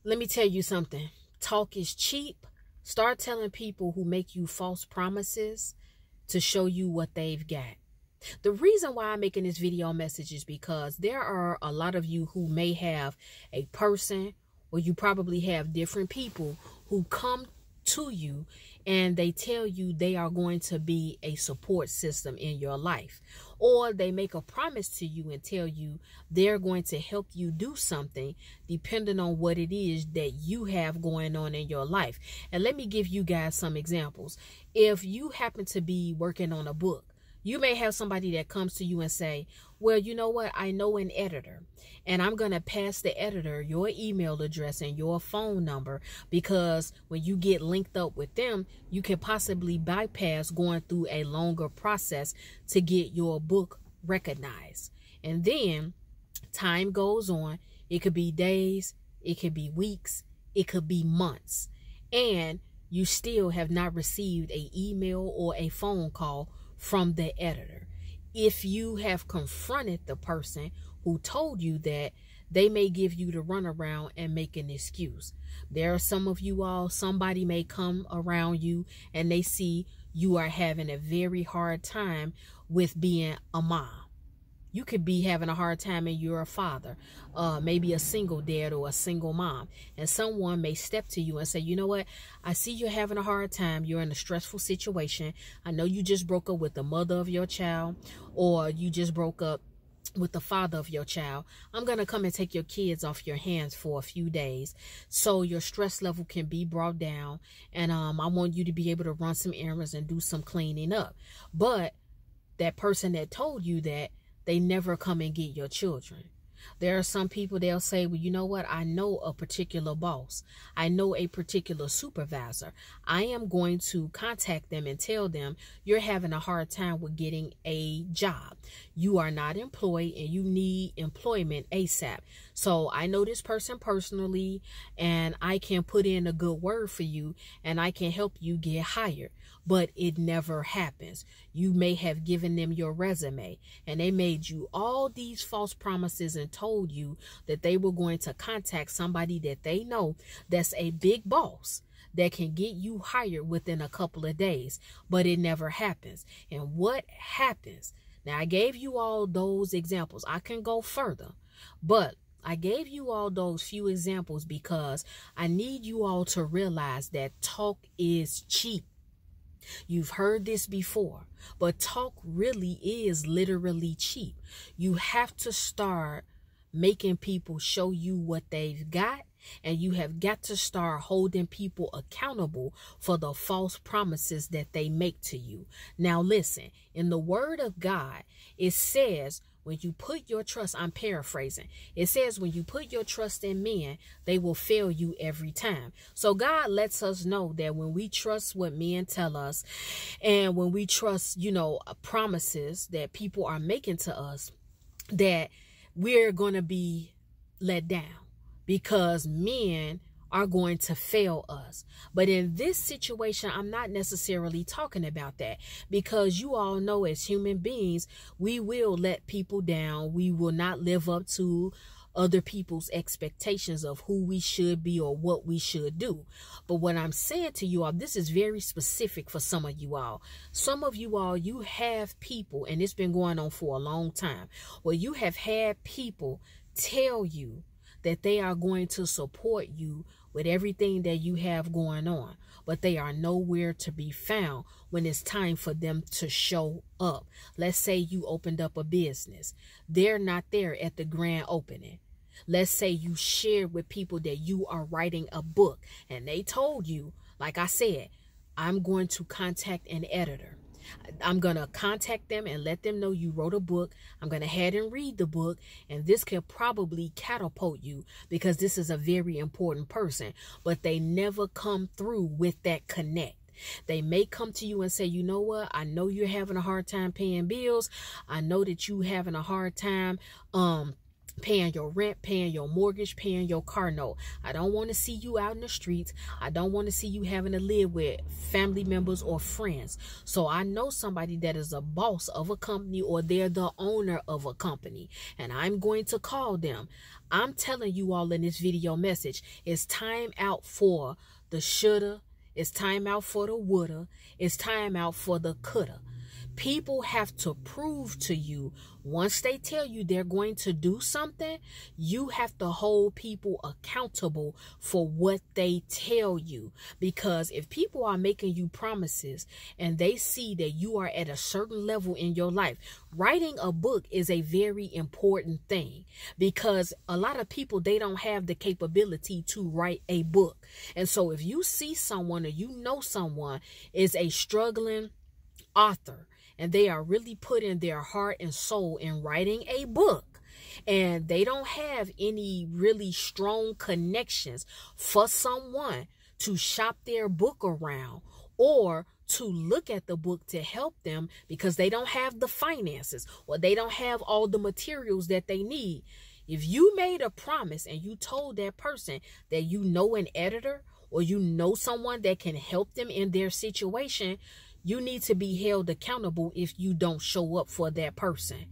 Let me tell you something. Talk is cheap. Start telling people who make you false promises to show you what they've got. The reason why I'm making this video message is because there are a lot of you who may have a person, or you probably have different people who come to you and they tell you they are going to be a support system in your life, or they make a promise to you and tell you they're going to help you do something depending on what it is that you have going on in your life. And let me give you guys some examples. If you happen to be working on a book, you may have somebody that comes to you and say, well, you know what? I know an editor, and I'm going to pass the editor your email address and your phone number, because when you get linked up with them, you can possibly bypass going through a longer process to get your book recognized. And then time goes on. It could be days, it could be weeks, it could be months, and you still have not received an email or a phone call from the editor. If you have confronted the person who told you that, they may give you the runaround and make an excuse. There are some of you all, somebody may come around you and they see you are having a very hard time with being a mom. You could be having a hard time and you're a father, maybe a single dad or a single mom. And someone may step to you and say, you know what? I see you're having a hard time. You're in a stressful situation. I know you just broke up with the mother of your child, or you just broke up with the father of your child. I'm going to come and take your kids off your hands for a few days so your stress level can be brought down. And I want you to be able to run some errands and do some cleaning up. But that person that told you that, they never come and get your children. There are some people, they'll say, well, you know what? I know a particular boss. I know a particular supervisor. I am going to contact them and tell them you're having a hard time with getting a job. You are not employed and you need employment ASAP. So I know this person personally, and I can put in a good word for you and I can help you get hired. But it never happens. You may have given them your resume and they made you all these false promises and told you that they were going to contact somebody that they know that's a big boss that can get you hired within a couple of days. But it never happens. And what happens? Now, I gave you all those examples. I can go further, but I gave you all those few examples because I need you all to realize that talk is cheap. You've heard this before, but talk really is literally cheap. You have to start making people show you what they've got, and you have got to start holding people accountable for the false promises that they make to you. Now listen, in the Word of God, it says, when you put your trust, I'm paraphrasing, it says when you put your trust in men, they will fail you every time. So God lets us know that when we trust what men tell us, and when we trust, promises that people are making to us, that we're going to be let down because men are going to fail us. But in this situation, I'm not necessarily talking about that, because you all know as human beings, we will let people down. We will not live up to other people's expectations of who we should be or what we should do. But what I'm saying to you all, this is very specific for some of you all. Some of you all, you have people, and it's been going on for a long time, where you have had people tell you that they are going to support you with everything that you have going on, but they are nowhere to be found when it's time for them to show up. Let's say you opened up a business. They're not there at the grand opening. Let's say you shared with people that you are writing a book, and they told you, like I said, I'm going to contact an editor. I'm going to contact them and let them know you wrote a book. I'm going to head and read the book, and this could probably catapult you because this is a very important person. But they never come through with that connect. They may come to you and say, you know what? I know you're having a hard time paying bills. I know that you're having a hard time paying your rent, paying your mortgage, paying your car note. I don't want to see you out in the streets. I don't want to see you having to live with family members or friends. So I know somebody that is a boss of a company, or they're the owner of a company, and I'm going to call them. I'm telling you all in this video message, it's time out for the shoulda. It's time out for the woulda. It's time out for the coulda. People have to prove to you, once they tell you they're going to do something, you have to hold people accountable for what they tell you. Because if people are making you promises and they see that you are at a certain level in your life, writing a book is a very important thing, because a lot of people, they don't have the capability to write a book. And so if you see someone, or you know someone is a struggling author, and they are really putting their heart and soul in writing a book, and they don't have any really strong connections for someone to shop their book around, or to look at the book to help them because they don't have the finances, or they don't have all the materials that they need. If you made a promise and you told that person that you know an editor, or you know someone that can help them in their situation, you need to be held accountable if you don't show up for that person.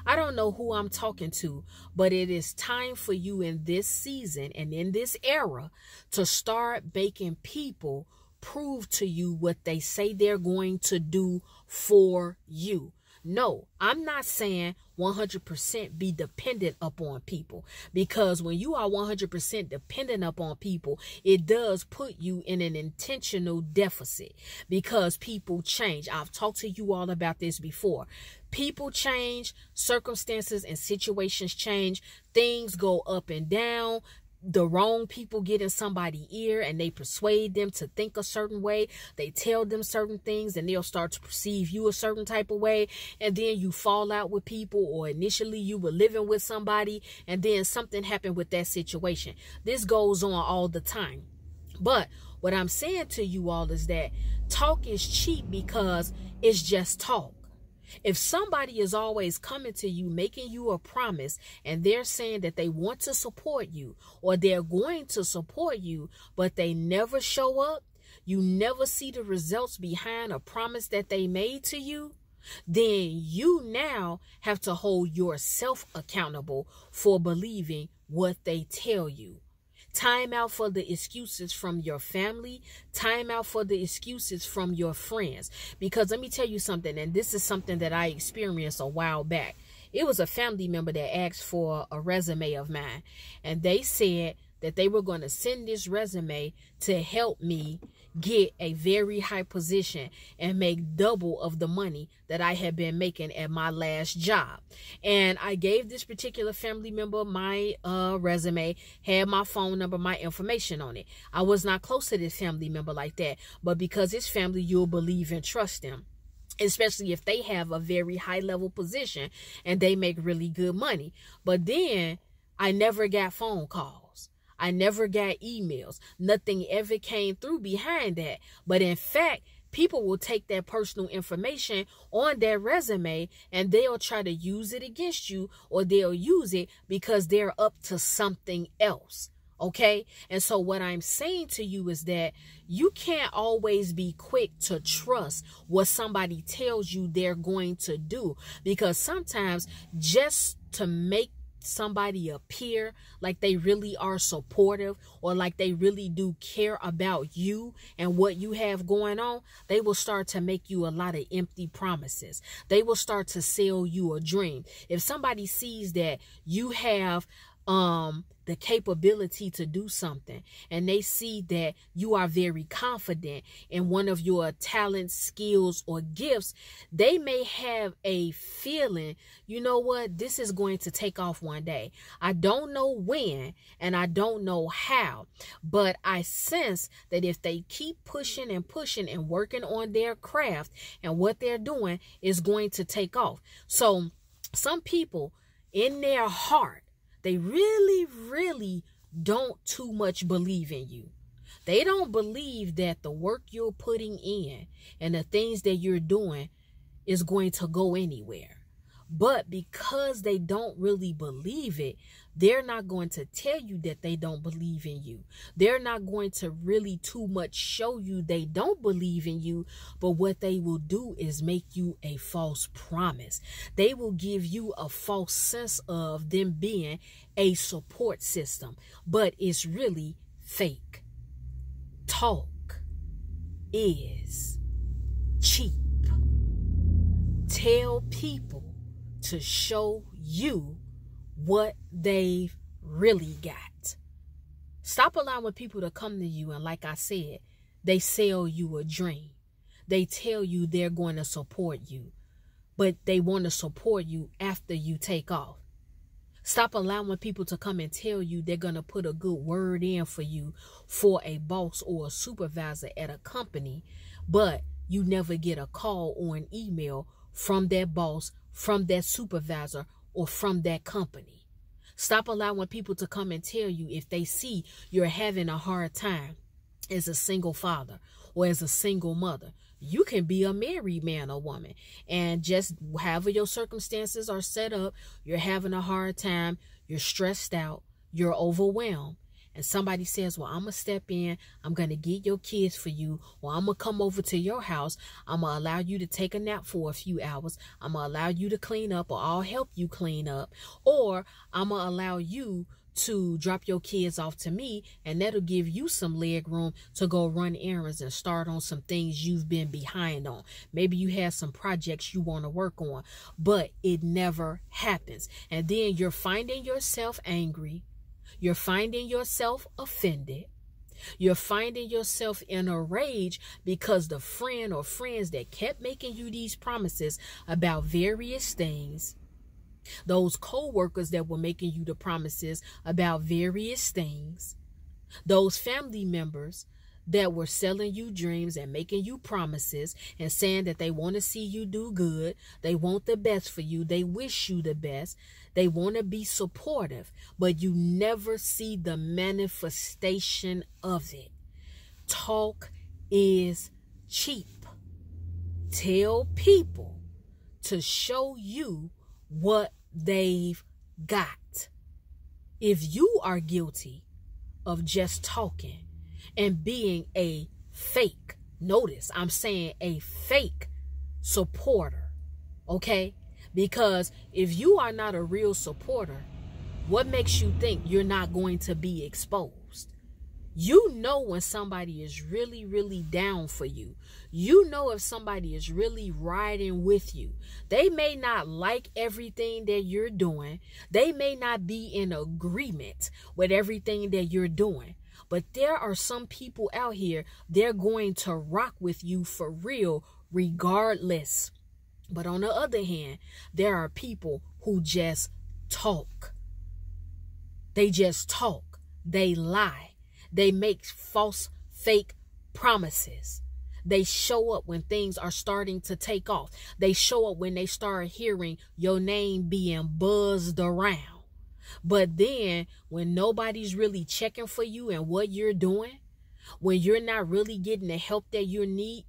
I don't know who I'm talking to, but it is time for you in this season and in this era to start making people prove to you what they say they're going to do for you. No, I'm not saying 100% be dependent upon people, because when you are 100% dependent upon people, it does put you in an intentional deficit, because people change. I've talked to you all about this before. People change, circumstances and situations change, things go up and down. The wrong people get in somebody's ear and they persuade them to think a certain way. They tell them certain things and they'll start to perceive you a certain type of way. And then you fall out with people, or initially you were living with somebody and then something happened with that situation. This goes on all the time. But what I'm saying to you all is that talk is cheap, because it's just talk. If somebody is always coming to you, making you a promise, and they're saying that they want to support you, or they're going to support you, but they never show up, you never see the results behind a promise that they made to you, then you now have to hold yourself accountable for believing what they tell you. Time out for the excuses from your family. Time out for the excuses from your friends. Because let me tell you something, and this is something that I experienced a while back. It was a family member that asked for a resume of mine, and they said that they were going to send this resume to help me get a very high position and make double of the money that I had been making at my last job. And I gave this particular family member my resume, had my phone number, my information on it. I was not close to this family member like that, but because it's family, you'll believe and trust them, especially if they have a very high level position and they make really good money. But then I never got phone calls. I never got emails. Nothing ever came through behind that. But in fact, people will take that personal information on their resume and they'll try to use it against you, or they'll use it because they're up to something else. Okay? And so what I'm saying to you is that you can't always be quick to trust what somebody tells you they're going to do, because sometimes just to make somebody appear like they really are supportive, or like they really do care about you and what you have going on, they will start to make you a lot of empty promises. They will start to sell you a dream. If somebody sees that you have the capability to do something, and they see that you are very confident in one of your talents, skills, or gifts, they may have a feeling, you know what, this is going to take off one day. I don't know when and I don't know how, but I sense that if they keep pushing and pushing and working on their craft, and what they're doing is going to take off. So some people in their heart, they really don't too much believe in you. They don't believe that the work you're putting in and the things that you're doing is going to go anywhere. But because they don't really believe it, they're not going to tell you that they don't believe in you. They're not going to really too much show you they don't believe in you. But what they will do is make you a false promise. They will give you a false sense of them being a support system. But it's really fake. Talk is cheap. Tell people to show you what they've really got. Stop allowing people to come to you and, like I said, they sell you a dream. They tell you they're going to support you, but they want to support you after you take off. Stop allowing people to come and tell you they're going to put a good word in for you for a boss or a supervisor at a company, but you never get a call or an email from that boss, from that supervisor, or from that company. Stop allowing people to come and tell you if they see you're having a hard time as a single father or as a single mother. You can be a married man or woman, and just however your circumstances are set up, you're having a hard time, you're stressed out, you're overwhelmed. And somebody says, well, I'm going to step in, I'm going to get your kids for you, or I'm going to come over to your house, I'm going to allow you to take a nap for a few hours, I'm going to allow you to clean up, or I'll help you clean up, or I'm going to allow you to drop your kids off to me, and that'll give you some leg room to go run errands and start on some things you've been behind on. Maybe you have some projects you want to work on, but it never happens. And then you're finding yourself angry. You're finding yourself offended. You're finding yourself in a rage because the friend or friends that kept making you these promises about various things, those co-workers that were making you the promises about various things, those family members that were selling you dreams and making you promises and saying that they want to see you do good, they want the best for you, they wish you the best, they want to be supportive, but you never see the manifestation of it. Talk is cheap. Tell people to show you what they've got. If you are guilty of just talking and being a fake, notice I'm saying a fake supporter, okay? Because if you are not a real supporter, what makes you think you're not going to be exposed? You know when somebody is really, really down for you. You know if somebody is really riding with you. They may not like everything that you're doing. They may not be in agreement with everything that you're doing. But there are some people out here, they're going to rock with you for real, regardless. But on the other hand, there are people who just talk. They just talk. They lie. They make false, fake promises. They show up when things are starting to take off. They show up when they start hearing your name being buzzed around. But then when nobody's really checking for you and what you're doing, when you're not really getting the help that you need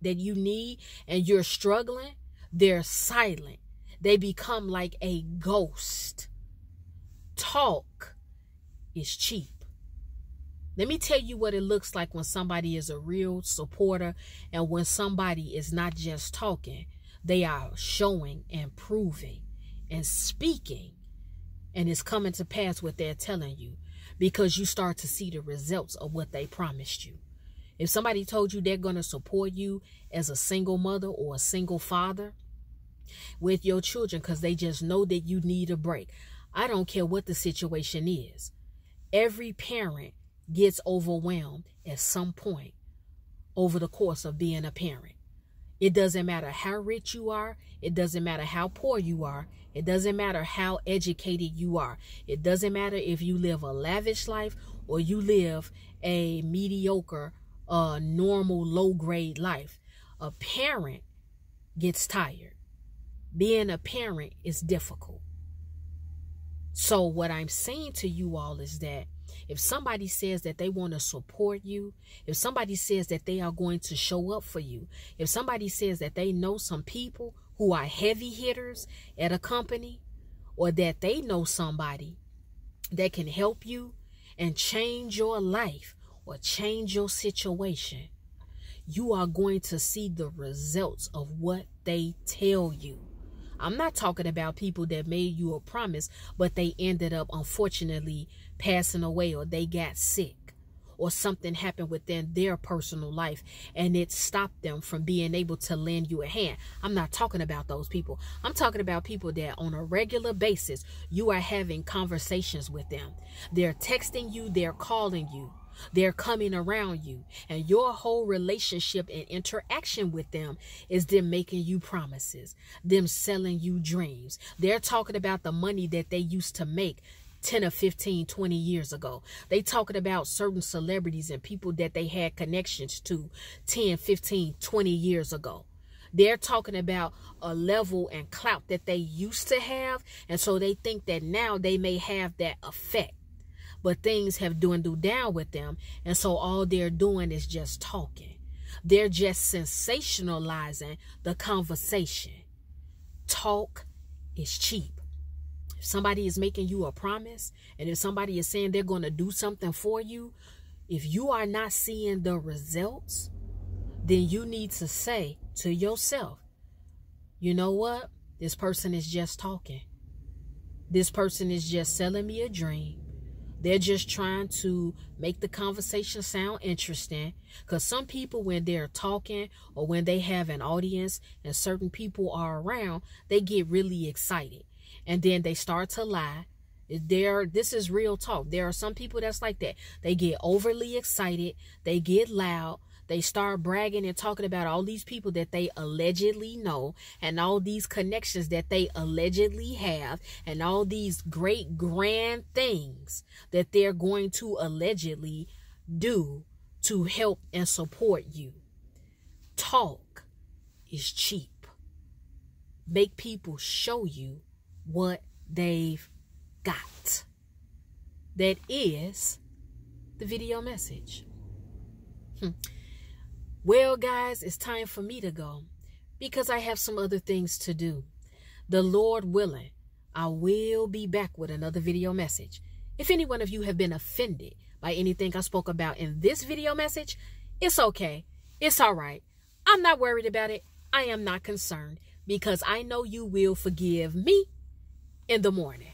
and you're struggling, they're silent. They become like a ghost. Talk is cheap. Let me tell you what it looks like when somebody is a real supporter and when somebody is not just talking. They are showing and proving and speaking, and it's coming to pass what they're telling you because you start to see the results of what they promised you. If somebody told you they're going to support you as a single mother or a single father with your children because they just know that you need a break, I don't care what the situation is. Every parent gets overwhelmed at some point over the course of being a parent. It doesn't matter how rich you are. It doesn't matter how poor you are. It doesn't matter how educated you are. It doesn't matter if you live a lavish life or you live a mediocre, normal, low-grade life. A parent gets tired. Being a parent is difficult. So what I'm saying to you all is that if somebody says that they want to support you, if somebody says that they are going to show up for you, if somebody says that they know some people who are heavy hitters at a company, or that they know somebody that can help you and change your life or change your situation, you are going to see the results of what they tell you. I'm not talking about people that made you a promise, but they ended up unfortunately passing away, or they got sick, or something happened within their personal life and it stopped them from being able to lend you a hand. I'm not talking about those people. I'm talking about people that on a regular basis, you are having conversations with them. They're texting you, they're calling you, they're coming around you, and your whole relationship and interaction with them is them making you promises, them selling you dreams. They're talking about the money that they used to make 10 or 15, 20 years ago. They talking about certain celebrities and people that they had connections to 10, 15, 20 years ago. They're talking about a level and clout that they used to have, and so they think that now they may have that effect. But things have dwindled down with them, and so all they're doing is just talking. They're just sensationalizing the conversation. Talk is cheap. If somebody is making you a promise, and if somebody is saying they're going to do something for you, if you are not seeing the results, then you need to say to yourself, you know what? This person is just talking. This person is just selling me a dream. They're just trying to make the conversation sound interesting. Because some people, when they're talking or when they have an audience and certain people are around, they get really excited. And then they start to lie. This is real talk. There are some people that's like that. They get overly excited. They get loud. They start bragging and talking about all these people that they allegedly know, and all these connections that they allegedly have, and all these great grand things that they're going to allegedly do to help and support you. Talk is cheap. Make people show you what they've got. That is the video message. Well, guys, it's time for me to go because I have some other things to do. The Lord willing, I will be back with another video message. If any one of you have been offended by anything I spoke about in this video message, it's okay. It's all right. I'm not worried about it. I am not concerned because I know you will forgive me in the morning.